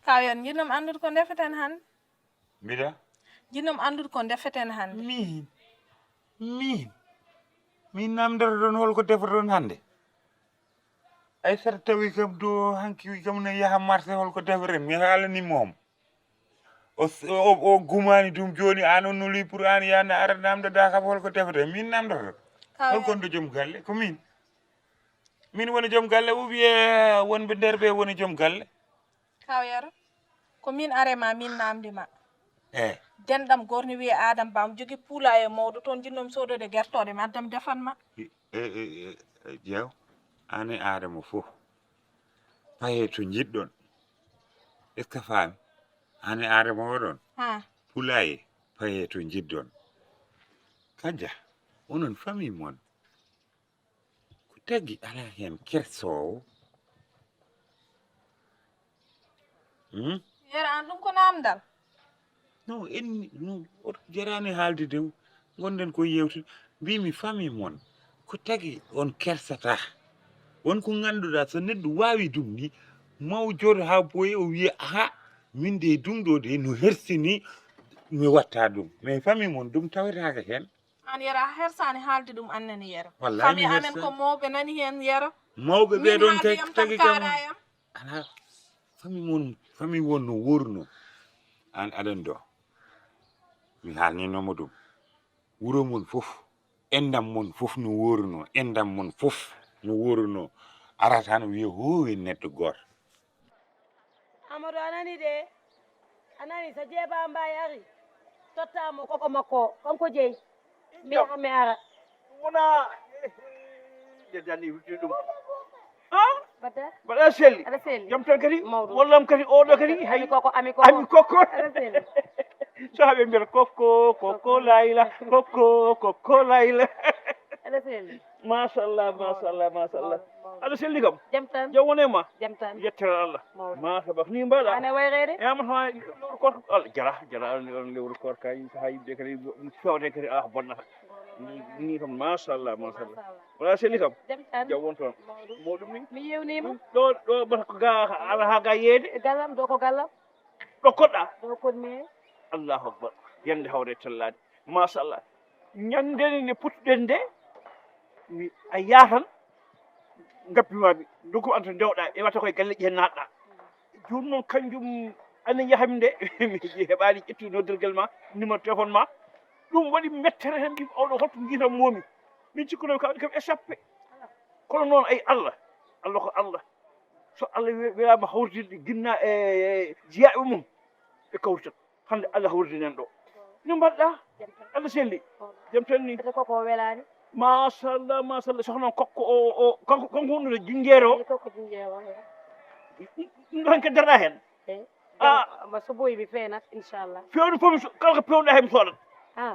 kawen jinnom andude ko defeten hande mbiɗa jinnom andude ko defeten hande min namdata ɗon holko defaton hande Aissata tawi kam do hanki wi kam ne yaha marché holko deferen mi haalani mom o gumani dum joni an on noli pour an yana ara namdada kam holko defete min namdata holko ndo joom galle ko min woni joom galle ou bien wonɓe nder ɓe woni joom galle kawyara ko min arema min namdima e denɗam gorni wiye Adam Bam jogi puula e mawɗo toon jinnom sodode gertode mi addam defanma jeew an e Adama fof paye to jiɗɗon est ce que faami an e Adama oɗon ha pulaye paye to jiɗɗon kanja onon famille mon ko tagui ala hen kersowo yara an ɗum ko namdal non en non oto jarani haalde gonɗen ko yewtude mbimi famille mon ko tagui on kersata wonko ganduɗa so neɗɗo wawi ɗum ni mawjoto ha boyi o wiya aha min de ɗum ɗo de no hersini mi watta ɗum mais famille mon ɗum tawetaka hen an yara hersani haalde ɗum annene yara Wallahi famille mi amen hersani. ko mawɓe nani hen yara mawɓe ɓe ɗon tagui kam kaɗayam ala famille won no worno an aɗan do mi haalninomo ɗum wuro mon fof endam mon fof no worno endam mon fof no worno ara tan wiya ho en neɗɗo goto Amadou anani de anani so jeeba mbayi ari tottamo koko makko kanko jeeyi mi yaha mi ara wona dedani ɗum badda mbaɗa selli aɗa selli jam tan kadi Mawɗum. wallam kadi oɗo kadi hay ami koko ami kokko aɗa selli so haɓe mbiyata kokko layla kokko layla aɗa selli machallah aɗa selli kam jam tan jam wone ma jam tan yettere Allah Mawɗum. masaba ni mbaɗa ane wayrede yamata lewru koto Allah jara on lewru koto kay so ha yimɓe kadi fewde kadi ala bonnata ni kam machallah wona selli kam jam tan jam won toon Mawɗum. moɗum ni mi yewnima ɗo bata ko ga ala ha ga yeede gallam do ko gallam ɗo koɗɗa do kodmi allahu akbar yande hawre tellade machallah ñandene nde puttuɗen nde a yatan gappimami dokum anta dewɗa e watta koye galleji hen natɗa joni noon kanjum anen yahami nde mi heɓani ƴettu noddirguel ma numéro téléphone ma ɗum waɗi mettere hen mbimi oɗo holto jiitam momi min cikkunomi kawɗi kam échappé kono noon ay Allah ko Allah so Allah welama hawride guinna e jeyaɓe mum ɓe kawritan hande Allah hawridi nen ɗo no mbaɗɗa Allah selli jam tan ni ete koko welani machallah sohna kokko o kanko wonno jinguere o koko jinjewa ɗum ɗo hen kedderɗa hen ma so boyi mi feenat inchallah fewde fof kala ko pewɗa hen mi soɗat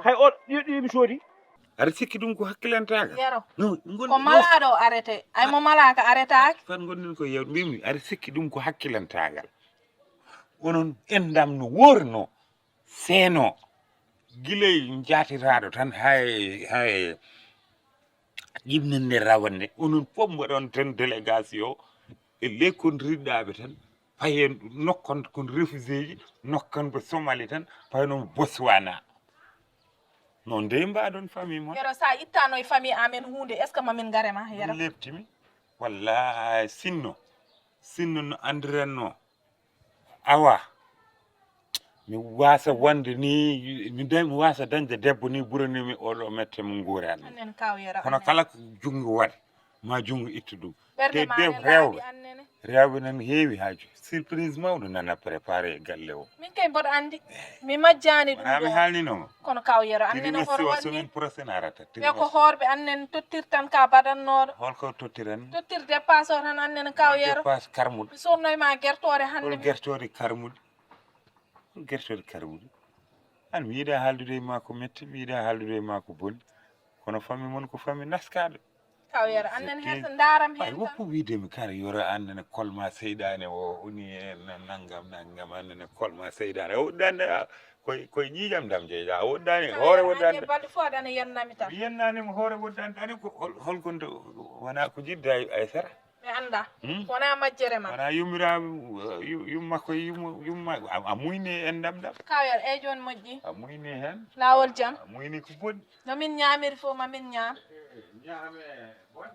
hay o ɗi mi soodi aɗa sikki ɗum ko hakkilantaga yaro non ko malaɗo arrêté ay mo malaka arrêtaki fan gonɗen ko yewde mbimi aɗa sikki ɗum ko hakkilantagal onon endam no worno seeno guiley jaatiraɗo tan hay ƴimnande rawande onon fof mbaɗon tan délégation e lekkon ridɗaɓe tan payen nokkon kon refusé ji nokkan ɓe Somalie tan paynoon Botswana non nde mbaɗon famille mon yaro sa ittano e famille amen hunde est ce que mamin garema yaro leptimi wallahi sinno no andiranno awa mi wasa wonde ni mi wasa dañde debbo ni ɓuranimi oɗo mette mo guurani annen kaw yaro kono kala ko jungo waɗa ma jungo itta ɗum ɓerde ma dew ne rewɓe laaɓi annene rewɓe nan heewi haaju surprise mawɗo nana préparé e galle o min kay mboɗo andi mi majjani ɗum mi ɗo haalninoma kono kaw yaro annene trimestre horo o wanni semaine prochaine arata ɓe ko hoorɓe annen tottirtan ka baɗannoɗo holko tottiran tottir dépasse o tan annene kaw yaro dépasse karmuɗo mi sornoyma guertore hande hol guertode karmuɗo an mi yiiɗa haaldude e ma ko metti mi yiiɗa haaldude e ma ko boni kono famille mon ko famille naskaɗo kaw yaro annen hesa daram hen tan woppu wiidemi kara yora annene kolma seyɗane o woni e naggam annene kolma seyɗane o woɗɗani koye ƴiiƴam dam jeyɗa o woɗɗani hoore woɗɗani balɗe fo aɗana yennami tan mi yennanimo hoore woɗɗani ɗani ko holkonde wona ko jidda Aissata mi anda Hmm? wona majjere man wona yumma ko yumma a muyni en dam kawel e joni moƴƴi a muyni hen lawol jam a muyni ko bonni no min ñamiri fof mamin ñaam ñaame bon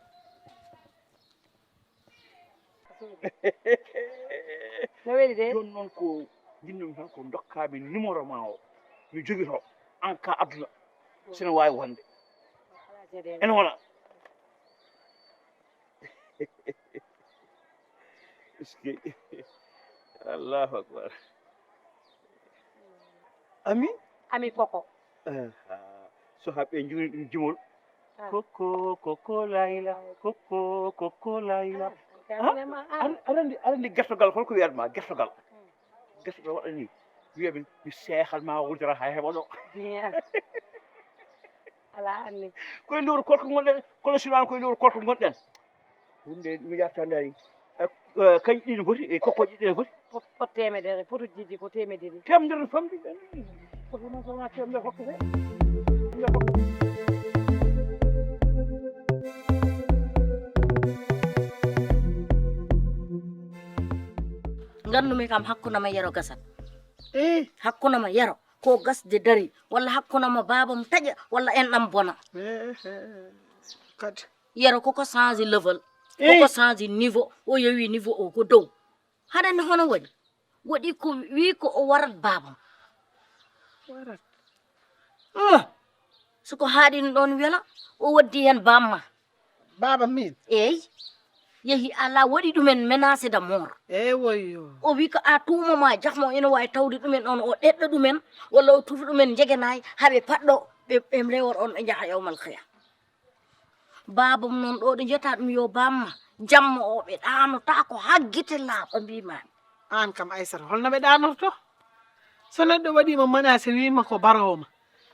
no weli de joni noon ko jinnomi tan ko dokkami numéro ma o mi jogito an ka aduna sene wawi wonde ene wona eske allahu akbar ami koko so haɓe jogini ɗum jimol koko layla koko layla aɗa andi gertogal holko wiyatma gertogal waɗa ni wiyaɓe mi seehal ma wudora ha heɓa ɗo ala anni koye lewru korko gonɗen kono sinano koye lewru korko gonɗen hunde mi yartande ani kañƴi ɗi no foti e kokkoji ɗi no foti pot temedere potuji jiddi ko temedere temdere famɗi kono sowona temdere hokkete gandumi kam hakkunama yero gasat hakkunama yero ko gasde dari walla hakkunama babam taƴa walla en ɗam bona kadi yero koko change level koko change niveau o yewi niveau o ko dow haɗanne hono waɗi ko wi ko o warat babam warat soko haaɗino ɗon wela o waddi hen bamma baba min eyi yehi ala waɗi ɗumen menacé de mort woyyo o wi ko a tumama jahmo ina wawi tawde ɗumen on o ɗeɗɗo ɗumen walla o tufa ɗumen jegenayi haaɓe paɗɗo ɓe rewor on ɓe jaaha yawmal khiyam babam noon ɗo ɗo jetta ɗum yo bamma jamma o ɓe ɗanota ko haggite laaɓa mbimami an kam Aissata holno ɓe ɗanorto so neɗɗo waɗima menacé wima ko barowoma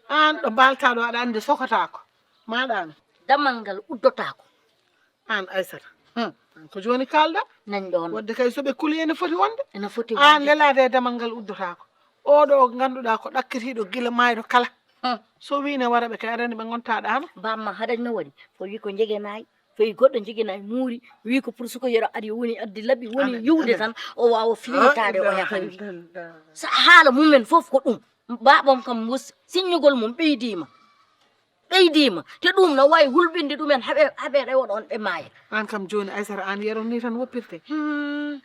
an ɗo baltaɗo aɗa andi sokotako ma ɗano damal ngal uddotako an Aissata an ko joni kalɗa nani ɗon wadde kay soɓe kuuli ene foti wonde ene foti an lelade e damal ngal uddotako oɗo ganduɗa ko ɗakkitiɗo guila mayɗo kala so wine wara ɓe kay aɗa andi ɓe gonta ɗano bamma haɗani no waɗi fo wi ko jegenayi foyi goɗɗo jegenayi muuri wi ko pour suko yeɗo ari woni addi labbi woni yiwde tan o wawa fiwtade o yahani sa haala mumen foof ko ɗum babam kam signugol mum ɓeydima te ɗum no wawi hulɓinde ɗumen haaɓe rewa ɗon ɓe maaya an kam joni Aissata an yeron ni tan woppirte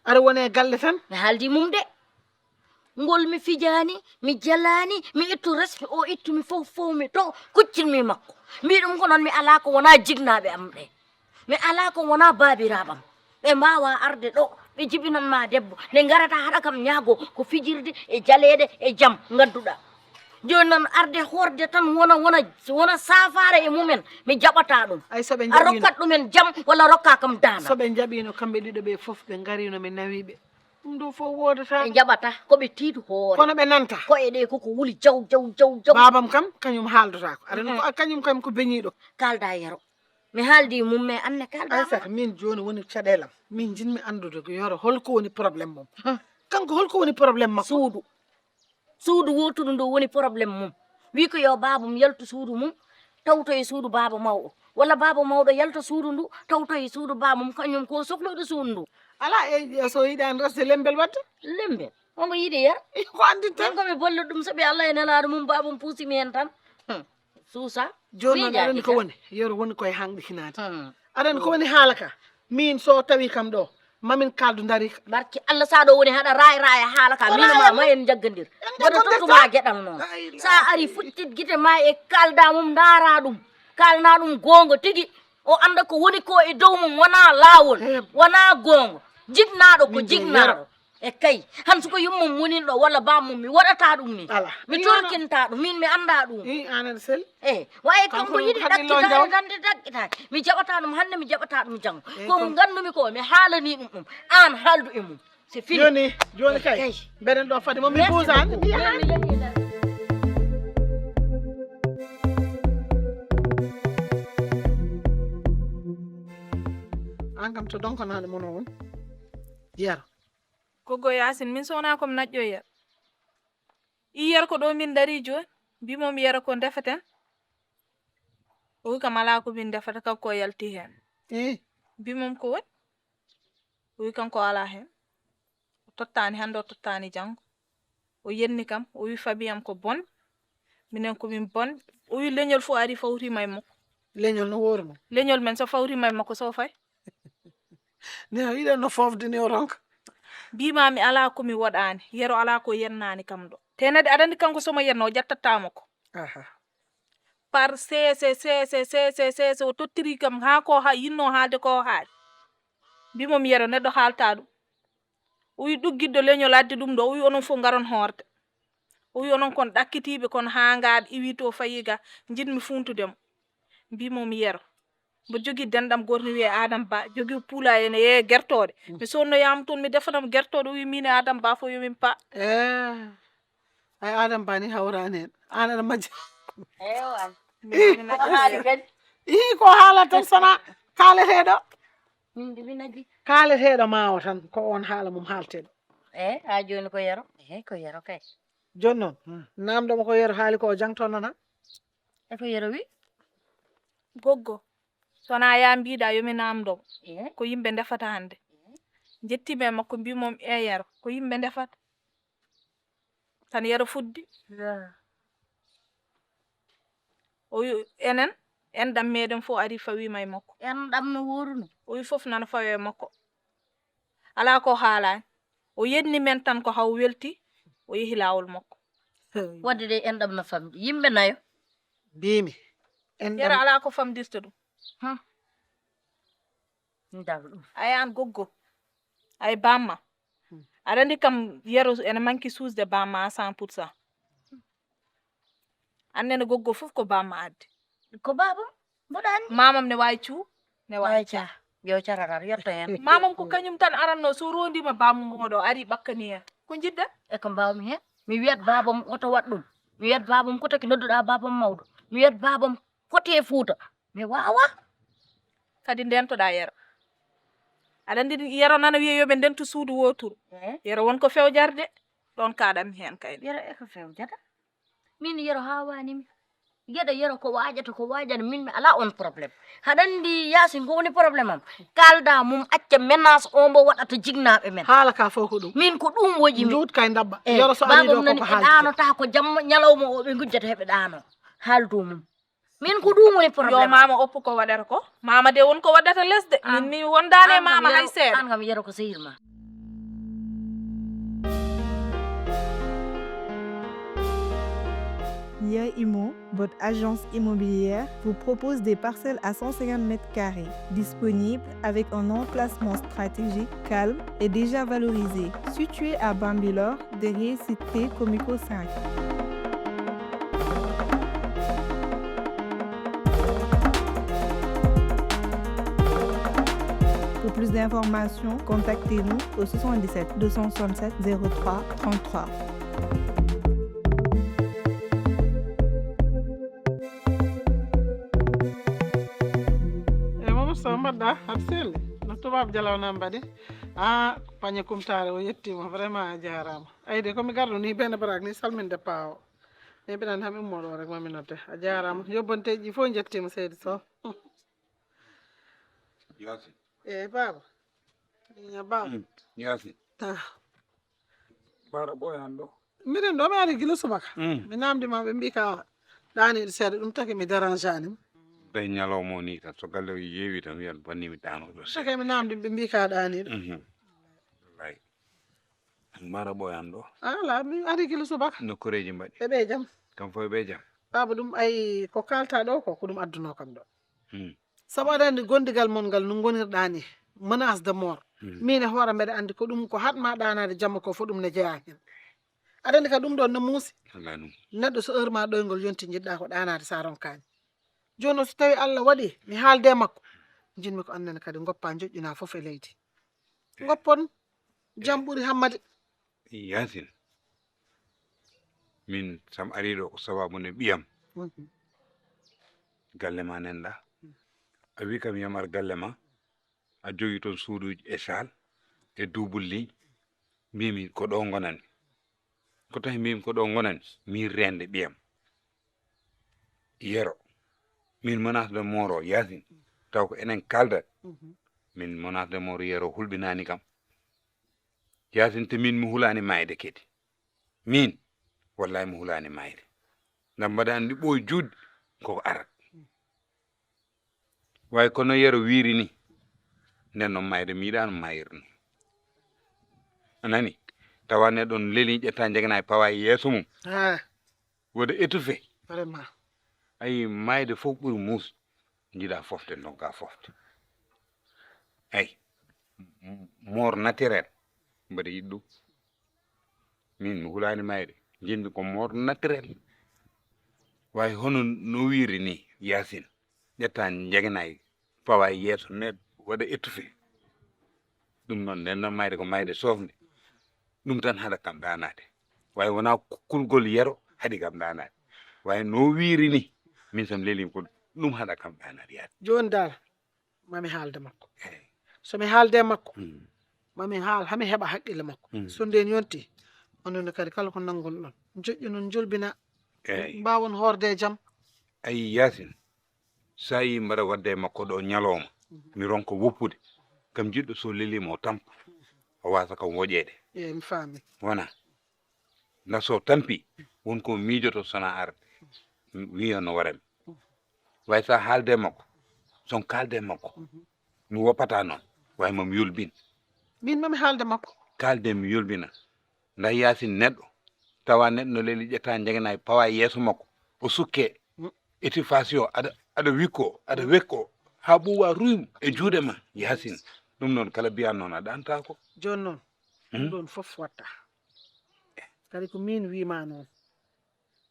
aɗa wone galle tan mi haaldi mum de ngol mi fijani mi jalani mi ittu respect o ittumi fof mi to kuccinmi makko mbi ɗum ko noon mi ala ko wona jignaɓe am ɗe mi ala ko wona babiraɓam ɓe mbawa arde ɗo ɓe jibinanma debbo nde garata haɗa kam ñaago ko fijirde e jaleɗe e jaam gadduɗa joni noon arde horde tan wona safare e mumen mi jaɓata ɗum ay soɓe a rokkat ɗumen jaam walla rokka kam dana soɓe jaɓino kamɓe ɗiɗo ɓe foof ɓe garino mi nawiɓe ɗum ɗo fof wodata ɓe jaɓata koɓe tiitu hoore kono ɓe nanta koye ɗe koko wuli jaw babam kam kañum haaldotako aɗa ko kañum kam ko beñiɗo kalda yero mi haaldi mum mais anne kalda Aissata min joni woni caɗelam min jinmi andude ko yoro holko woni probléme mum kanko holko woni probléme makko suudu wotudu ndu woni probléme mum wi ko yo babam yaltu suudu mum tawto e suudu baba mawɗo walla baba mawɗo yalta suudu ndu tawto e suudu babam kañum ko sohluɗo suudu ndu ala e so yiɗani resde lembel wadde lembel omo yiɗi yer ko andinte min komi bolle ɗum saabi Allah e nelaɗo mum babam puusimi hen tan suusa joni noon aɗani ko woni yoro woni koye hanɗikinade aɗani ko woni haala ka min so tawi kam ɗo mamin kaldu dari barki Allah sa ɗo woni haɗa raya haala ka minoma ma en jaggadir mboɗo tottuma gueɗal noon sa ari fuctit guite ma e kalda mum daara ɗum kalna ɗum gonga tigui o anda ko woni ko e dow mum wona lawol wona gonga jignaɗo ko jignaɗo e kay han suko yummum woninɗo walla bamum mi waɗata ɗum ni mi torkinta ɗum min mi anda ɗum anan sel wayi kanko yiɗi ɗakkitade dande dakkitade mi jaɓata ɗum hande mi jaɓata ɗum janggo komo gandumi ko mi haalani ɗum an haaldu e mum c'est fini joni kay mbeɗen ɗo fade momi busani mi yahani an kam to donkonade mono on yero Gogo Yasin min sowna komi naƴƴo yer i yer ko ɗo min dari joni mbimom yera ko defeten o wi kam ala ko min defata kanko o yalti hen mbimom ko woni o wi kanko ala hen o tottani hande o tottani janggo o yenni kam o wi famille am ko bon minen komin bon o wi leñol fo ari fawrima e makko leñol no worno leñol men so fawrima e makko so fay ne yiɗen no fofde ni o ronka mbimami ala komi waɗani yero ala ko yennani kam ɗo tenede aɗa andi kanko somo yenno o ƴattatamo ko aha par sese o tottiri kam ha ko ha yinno haalde ko haali mbimomi yero neɗɗo haalta ɗum o wi ɗuggidɗo leñol addi ɗum ɗo o wi onon fof garon hoorde o wi onon kon ɗakkitiɓe kon hangaɓe iwi to fayi ga jinmi funtudemo mbimomi yero mbo jogui denɗam goto ne wiye Adame Ba jogui puula ene yeeye guertode mi sonnoyama toon mi defanamo guertode o wi min e Adame Ba fo yomin pa ay Adame Ba ni hawrani hen an aɗa majja ewan haali kadi i ko haala tan sona kaaleteɗo min de minaji kaaleteɗo mawo tan ko on haala mum haalteɗo ha joni ko yero ko yero kay joni noon namdomo ko yero haali ko o jangtonnona ko yero wi goggo sona ya mbiɗa yomi namdomo e ko yimɓe ndefata hande jettimi e makko mbimom yero ko yimɓe ndefata tan yero fuddi o wi enen enɗam meɗen fof ari fawima e makko enɗam no woruno o wi fof nana fawe e makko ala ko haalani o yenni men tan ko haw welti o yeehi lawol makko wadde de enɗam no famɗi yimɓe nayo mbimi yero enɗam ala ko famdirta ɗum ndaw ɗum ay an goggo ay bamma aɗa andi kam yero ene manki suusde bamma à 100%. annene goggo fof ko bamma addi ko babam mboɗani mamam ne wawi cuu ne wawi way ca yo cararar yetto hen mamam ko kañum tan aranno so rondima bamma moɗo ari ɓakkani hen ko jidda e ko mbawmi hen mi wiyat babam oto wat ɗum mi wiyat babam ko taki nodduɗa babam mawɗo mi wiyat babam foti e Fouta mi wawa kadi ndentoɗa yero aɗa andi yero nana wiye yoɓe ndentu suudu woturu yero wonko fewjarde ɗon kaɗami hen kayne yero e ko fewjata min yero hawanimi gueɗe yero ko wajata ko wajata min mi ala on probléme haɗa andi Yaasin ko woni probléme am kalda mum acca menace o mbo waɗata jignaɓe men haala ka fof ko ɗum min ko ɗum wojimi juut kay dabba yoro so ari ɗo babam nani koko ɓe haaldi ɗanota ko jamma ñalawma o ɓe gujjata heɓe ɗano haaldu mum min ko ɗum woni yo probléme mama oppu ko waɗata ko mama de wonko waɗata lesde min mi wondane e mama hay seeɗa an kam yero ko sehilma Nia Imo, votre agence immobilière, vous propose des parcelles à 150 mètres carrés, disponibles avec un emplacement stratégique, calme et déjà valorisé, situé à Bambilor, derrière Cité Comico 5. Pour plus d'informations, contactez-nous au 77 267 03 33. so mbaɗɗa aɗa selli no tubabe jalawna mbaɗi pañe kumtare o yettima vraiment a jarama ayde komi garɗo ni bene barak ni salminde pawo mais mbiɗani ham immoɗo rek mami nodde a jarama yobbonteji fof jettima seydi Sow Yaasin baba ya baba Yaasin bara ɓoyan ɗo mbiɗen ɗo mi ari guila subaka mi namdima ɓe mbi ka ɗaniɗo seeɗa ɗum taki mi dérange anima ɓe ñalawmo ni tan so galle o yeewi tan wiyan bannimi ɗanoɗo taki mi namdi ɓe mbi ka ɗaniɗo wallahi bara ɓoyan ɗo ala mi ari guila subaka nokkureji mbaɗi ɓe jaam kam foye ɓe jaam baba ɗum ay ko kalta ɗo ko ɗum adduno kam ɗo saabu aɗa andi gondigal mon ngal no gonirɗa ni menace de mort min e hoore mbeɗa andi ko ɗum ko hatma ɗanade jamma ko fo ɗum ne jeeya hen aɗa andi ka ɗum ɗon no muusi walla ɗum neɗɗo so heure ma ɗoygol yonti jiɗɗa ko ɗanade sa ronkani joni so tawi Allah waɗi mi haalde makko jinmi ko annene kadi goppa joƴƴina foof e leydi goppon jam ɓuuri hammade Yaasin min sam ariɗo ko sababude ɓiyam galle ma nanɗa a wi kam yamar galle ma a jogui toon suuduji e sal e duubulli mbimi ko ɗo gonani ko tawi mbimi ko ɗo gonani min rende ɓiyam yero min menace de mort o Yaasin taw ko enen kalda min menace de mort yero hulɓinani kam yasin te min mi hulani mayde kedi min wallahi mi hulani mayde ngam mbaɗa andi ɓooy juutde koko arat way kono yero wiiri ni nden noon mayde mi yiɗano mayirno anani tawa neɗɗon leeli ƴetta jegana pawa e yeeso mum Ah, woda étouffé vraiment. ayi mayde fof ɓuri muus jiiɗa fofte donka fofte ay mort naturel mbaɗa yiɗ ɗum min mi hulani mayde jinmi ko mort naturel way hono no wiiri ni yasin ƴetta jeganayi pawa e yeeso neɗɗo waɗa étouffé ɗum noon nden noon mayde ko mayde sofde ɗum tan haɗa kam danade way wona kulgol yero haɗi kam danade way no wiiri ni min sam leelimi ko ɗum haɗa kam danade yaade Joni dal mami haalde makko. Somi haalde makko mami haal hami heɓa haqqille makko. So nden yonti onone kadi kala ko nangol ɗon joƴƴu non jolbina eyyi mbawon horde jaam. ayi yasin sa yi mbaɗa wadde makko ɗo ñalowma mi ronko woppude kam jiɗɗo so lelima o tampa o wasa kam woƴede Eyi mi faami. wona nda so tampi wonko miijoto sona arde wiya no warami way sa haalde makko son kalde makko mi woppata noon way mami yolbin Min mami haalde makko. kalde mi yolbina nda yasin neɗɗo tawa neɗɗo no leeli ƴetta jeganayi pawa e yeeso makko o sukke étouffation aɗa wikko aɗa wekko ha ɓuwa ruyum e juuɗe ma yasin ɗum noon kala mbiyan noon a ɗantako Joni noon ɗum ɗon fof watta. Kadi ko min wima noon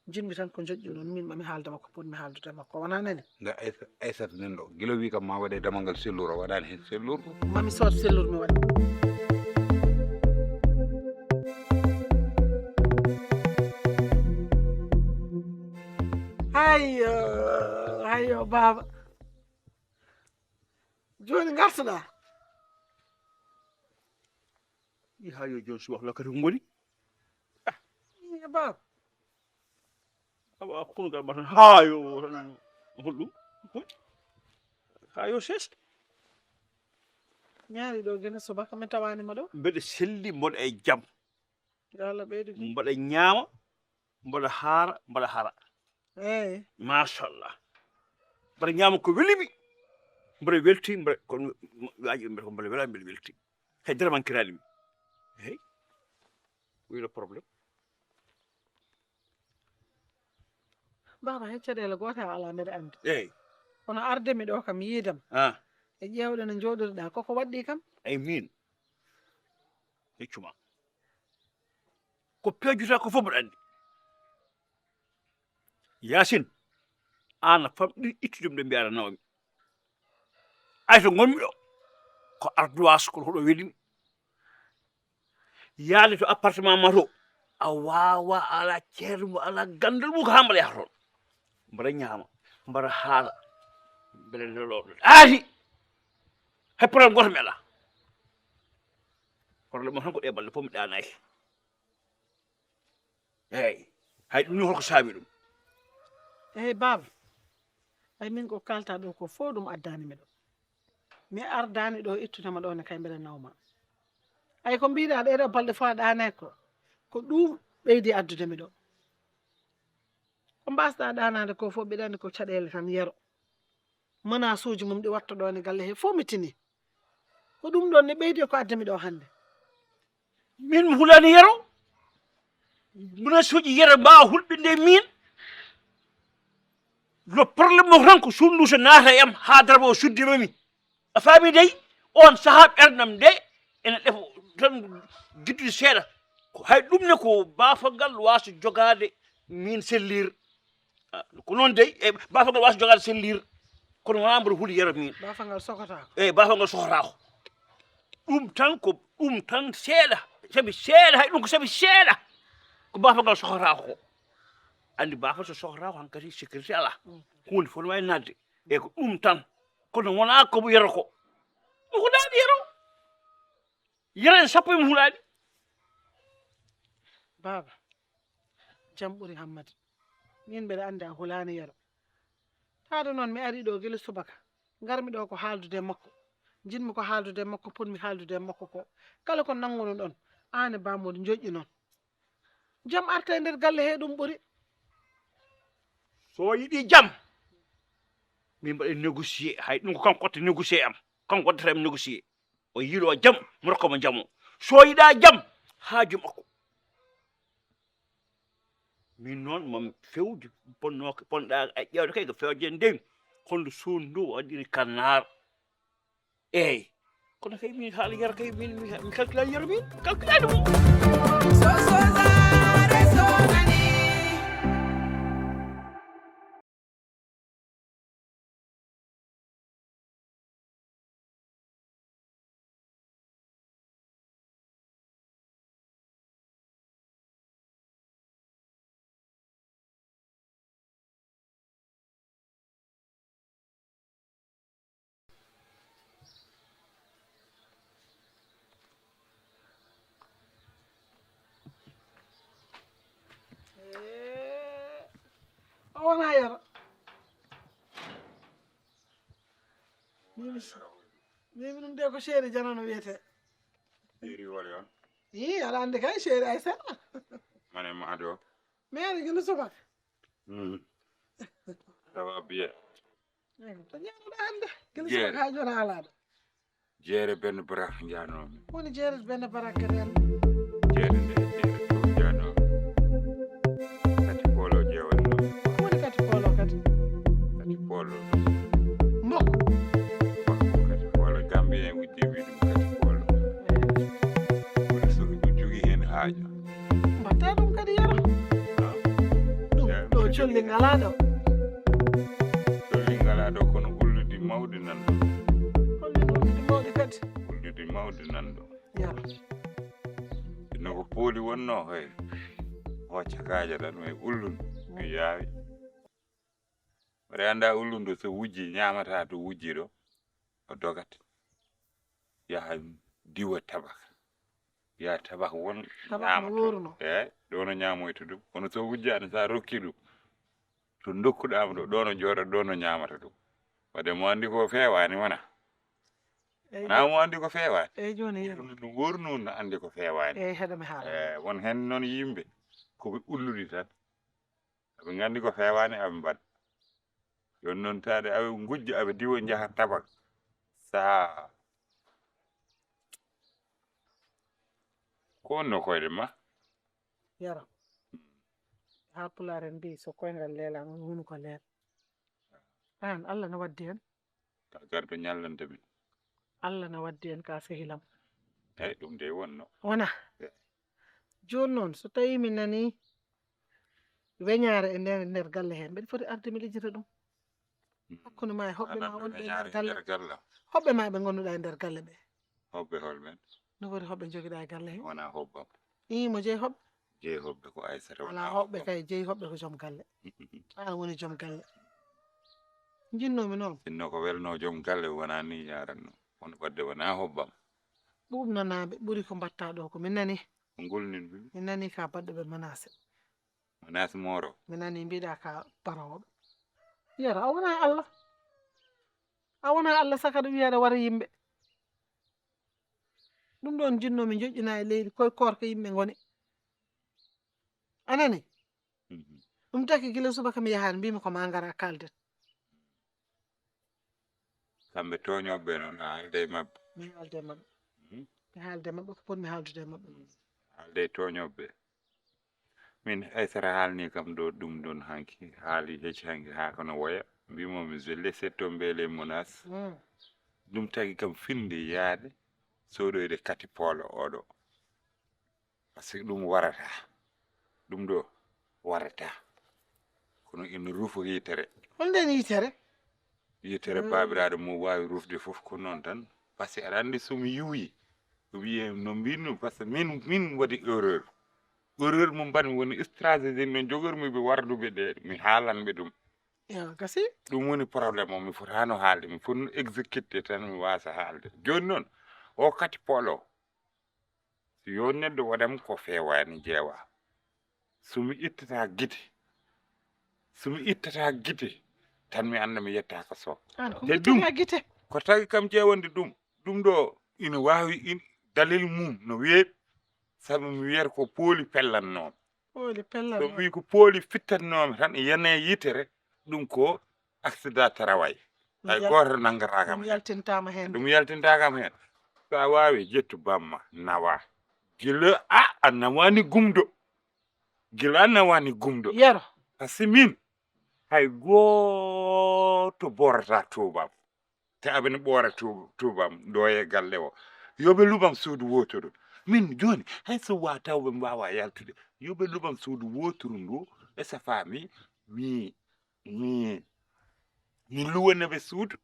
jinmi tan ko joƴƴu noon min mami haalde makko pour mi haaldude makko wona nani. nda aissata nen ɗo guila wi kam ma waɗe damal sellur o waɗani hen sellur Mami sood sellur mi waɗi. Hayyo baba. Joni gartuɗa. i ha yo joni subaka kadi ngoni Iya baba. awa kunugal ma tan haayo tan holɗum haayo sesa Ñaari ɗo gene subaka mi tawanima ɗo. mbeɗa selli mboɗa e jaam Yo Allah ɓeydu fi. mbaɗa ñaama mbaɗa haara mbaɗa hara Eyyi. machallah mbaɗa ñaama ko welimi mbaɗa welti mbaɗa kono waji mbiyata ko mbaɗa welami mbeɗa welti hay dara mankirani mi hey wino probléme Baba hay caɗele goto a ala mbeɗa andi. eyyi Kono ardemi ɗo kam yiidam e ƴewɗe no jooɗirɗa koko waɗɗi kam. ay min heccuma ko peejuta ko fof mbaɗa andi yasin an a famɗi ittude ɗum ɗo mbiyata nawmi ay to gonmi ɗo ko ardoise kono hoɗo welimi yaade to appartement ma to a wawa ala ceermo ala gandal mum ko ha mbaɗa yaha toon mbaɗa ñaama mbaɗa haala beele ndeloɗo aati hay probléme goto mi ala probléme o tan ko ɗe balɗe fof mi ɗanaki eyyi hay ɗum ni holko saabi ɗum Eyyi baba. Ay min ko kalta ɗo ko fof ɗum addani mi ɗo. Mi ardani ɗo ittudema ɗo ne kay mbeɗa nawma. Ay ko mbiɗa ɗeɗo balɗe fof a ɗanaki ko ɗum ɓeydi addude mi ɗo. Ko mbasɗa ɗanade ko fof mbiɗa andi ko caɗele tan yero. Menace uji mum ɗi watta ɗo ne galle he fof mi tini. Ko ɗum ɗon ne ɓeydi ko addami ɗo hande. min mi hulani yero menace uji yero mbawa hulɓinde min le probléme o tan ko sundu so naata e am ha daraba o suddimami a faami dey on saaha ɓerdam nde ene ɗefa tan giddude seeɗa ko hay ɗum ne ko bafagal wasa jogade min sellir ko noon dey e bafagal wasa jogade sellir kono wona mboɗo huuli yero min Bafangal sokotako. eyyi bafagal sohotako ɗum tan ko ɗum tan seeɗa sabi seeɗa hay ɗum ko sabi seeɗa ko bafagal sohotako ko andi bafa so sohotako hankkadi sécurité ala hunde fof ne wawi nadde eyyi ko ɗum tan kono wona komo yero ko mi hulani yero yero en sappo mi hulani Baba. Jam ɓuri hammade. Min mbeɗa andi a hulani yero. Taade noon mi ari ɗo gila subaka. Garmi ɗo ko haaldude makko. Jinmi ko haaldude makko pour mi haaldude makko ko. Kala ko nanguno ɗon ane bammude joƴƴi noon jam arta e nder galle he ɗum ɓuri so yiɗi jam min mbaɗe négocier hay ɗum ko kanko watta négocier am kanko waddata am négocier o yilo jam mi rokkamo jamu so yiɗa jam haaju makko min noon mami fewde ponɗa a ƴewde kay ko fewje nden kono suudu ndu waɗiri kannar eyyi kono kay min haala yara kay min calculani yara min calculani mum o wona yara mimi ɗum de ko seeri janano wiyete iri wala on i aɗa andi kay seeri ay seɗɗa mane ma do meri gila subaka tawa biye to ñanuɗa hande gila Jeere. subaka ha joni alaɗo jeere ben bra janomi woni jeeret benne baraka ren jeere nde jeere to janomi kati polo jewanno woni kati polo kati kati polo mbokko bakko kati polo gambien wujjiɓi ɗum kati polo woni so ɗum jogui hen haaja mbatta ɗum kadi yara ɗum ɗo colli ngala ɗo solli ngala ɗo kono ullude mawde nan ɗo holli ɗumɗi mawɗi kadi ullude mawde nan ɗo yara no ko pooli wonno hay hocca kaaja tan e ullun mi yaawi waɗa anda ullundu so wujji ñamata to wujji ɗo o dogat yaha diwa tabak ya tabak won tabak no woruno eyi ɗono ñamoyta ɗum kono so wujjani sa rokki ɗum to dokkuɗama ɗo ɗono jooɗo ɗono ñamata ɗum wadde mo andi ko fewani wona wona mo andi ko fewani eyyi joni yara ɗum wornu no andi ko fewani eyyi heɗami haala won hen noon yimɓe koɓe ulludi tan aɓe gandi ko fewani aɓe mbaɗa joni noon tade aɓe gujja aɓe diwa jaaha tabak sa ko wonno koyɗe ma yara ha pulaar en mbi so koyngal leelama woni ko leel an allah no waddi hen ka garɗo ñallante min allah no waddi hen ka sehilam eyyi ɗum de wonno wona joni noon so tawi mi nani weñare e nder galle he mbeɗa foti arde mi lijjita ɗum hakkude ma e hoɓɓe ma wonɓe e nder galle nder galle hoɓɓe ma ɓe gonduɗa e nder galle ɓe hoɓɓe holɓen no woni hoɓɓe joguiɗa e galle he wona hobbam i mo jeeyi hoɓɓe jeeyi hoɓɓe ko aysata ala hoɓɓe kay jeeyi hoɓɓe ko joom galle an woni joom galle jinnomi noon sinno ko welno joom galle wona ni yaranno won wadde wona hobbam ɓuɓnanaɓe ɓuuri ko mbatta ɗo ko min nani ko gulnin ɗum min nani ka baɗɗoɓe menacé menace moro mi nani mbiɗa ka barowoɓe yara a wona allah a wona allah saka ɗo wiyaɗa wara yimɓe ɗum ɗon jinnomi joƴƴina e leydi koye korko yimɓe goni anani ɗum taki guila subaka mi yahani mbimi ko ma gara kalden kamɓe toñoɓe noon a haalde e mabɓe mi haalde e mabɓe mi haalde e mabɓe ko ponmi haaldude e mabɓe haalde e toñoɓe min aysata haalni kam ɗo ɗum ɗon hanki haali hecci hanki ha kono woya mbimomi je laissé tomber les menaces ɗum tagi kam finde yaade soɗoyde kati polo oɗo par ce que ɗum warata ɗum ɗo warata kono ina ruufo yitere holnden yitere babiraɗo mo wawi rufde fof ko noon tan par ce que aɗa andi somi yuwi wiye no mbinno par ce que min waɗi erreur mo mbaɗmi woni stratégie no jogormi ɓe warduɓe ɗe mi haalanɓe ɗum yo gasi ɗum woni probléme o mi fotano haalde mi foti no exécuté tan mi wasa haalde joni noon o kati polo so yo neɗɗo waɗam ko fewani jeewa somi ittata guite tan mi anda mi yetta ko so an ko te ɗum guite ko tagi kam ƴewonde ɗum ɗo ina wawi dalil mum no wiye sabu mi wiyata ko pooli pellatnomi Oli so pellan. wi ko pooli fittatnomi tan yene yitere ɗum ko accident taraway hay goto nangatakam Ɗum yaltintama hen. ɗum yaltintakam hen sa wawi ƴettu bamma nawa gila a nawani gumdo gila a nawani gumdo Yero. parce min hay goto borata tubam te aɓene ɓoora tubam ɗo e galle o yoɓe luɓam suudu wotoru min joni hay so tawɓe mbawa yaltude yoɓe luɓam suudu wotoru ndu e safami mi luwaneɓe suudu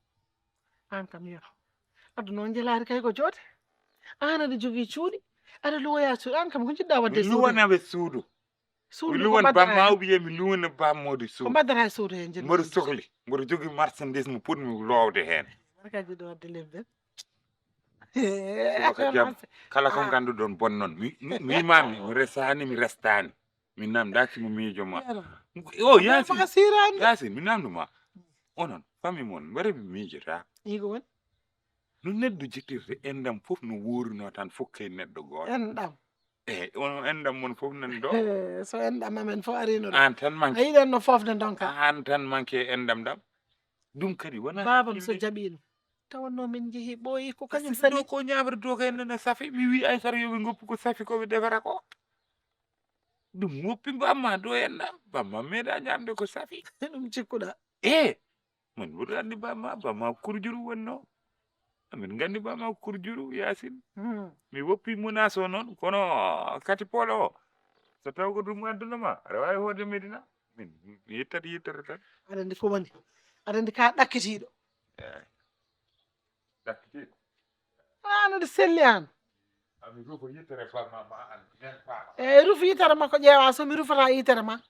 An kam yero. Aduna on jelari kay ko joote. An aɗa jogii cuuɗi. Aɗa luwoya cuuɗi. An kam ko jiɗɗa wadde mi suudu. luwanaɓe suudu mi Suudu ko luwan mbaddata bamma hen. o wiye mi luwana bammode Ko suudu mbaddata e suudu hen jeni. mboɗo sohli mboɗo jogui marchandise mo potmi lowde hen Marka jiɗɗo wadde lebde. Subaka jam kala ko ganduɗon bonnon mi mami mi resani mi restani mi namdaki mo miijo ma o yasin Ma sirani. yasin mi namduma onon fami mon mbare mi miijota Igo won. no neɗɗo jittirte endam fof no wuruno tan fokkay neɗɗo goto Enɗam. on endam mon fof nan ɗo So enɗam amen fo arino ɗo. an tan A manque yiɗen no fofde donka. an tan manque endam ɗam ɗum kadi wona Babam so jaɓino. Tawanno min jeehi ɓooyi ko kañum ɗo sali. ko ñabre do kay nana safi mi wi ay sara yoɓe goppu ko safi koɓe defata ko ɗum woppi bamma do endam bamma meeɗa ñamde ko safi Ɗum cikkuɗa. min mboɗo andi bamma kurjuru wonno min gandi bamma kurjuru yasin mi woppi menace o noon kono kati polo o so taw ko ɗum addunama aɗa wawi hoode medina min mi yettate tan Aɗa andi ko woni. Aɗa andi ka ɗakkitiɗo. dakkiti An aɗa selli an. ami rufo yittere bamma ma an nen faama Eyyi rufu yitere makko ƴeewa somi rufata yitere ma.